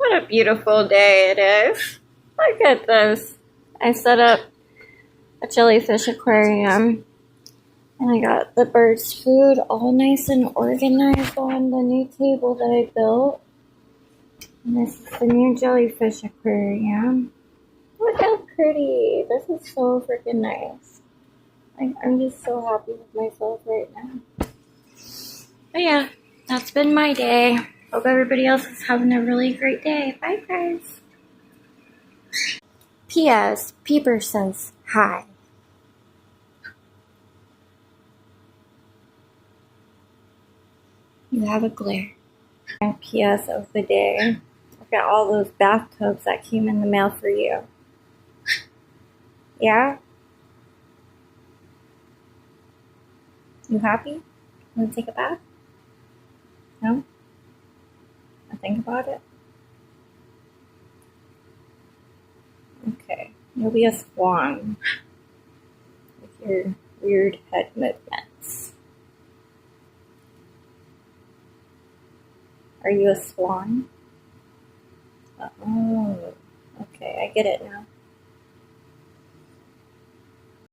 What a beautiful day it is. Look at this. I set up a jellyfish aquarium and I got the birds' food all nice and organized on the new table that I built. And this is the new jellyfish aquarium. Look how pretty. This is so freaking nice. I'm just so happy with myself right now. But yeah, that's been my day. Hope everybody else is having a really great day. Bye, guys. P.S. Peeper says hi. You have a glare. And P.S. of the day. Look at all those bathtubs that came in the mail for you. Yeah? You happy? Want to take a bath? No? I think about it? Okay. You'll be a swan with your weird head movements. Are you a swan? Oh, okay. I get it now.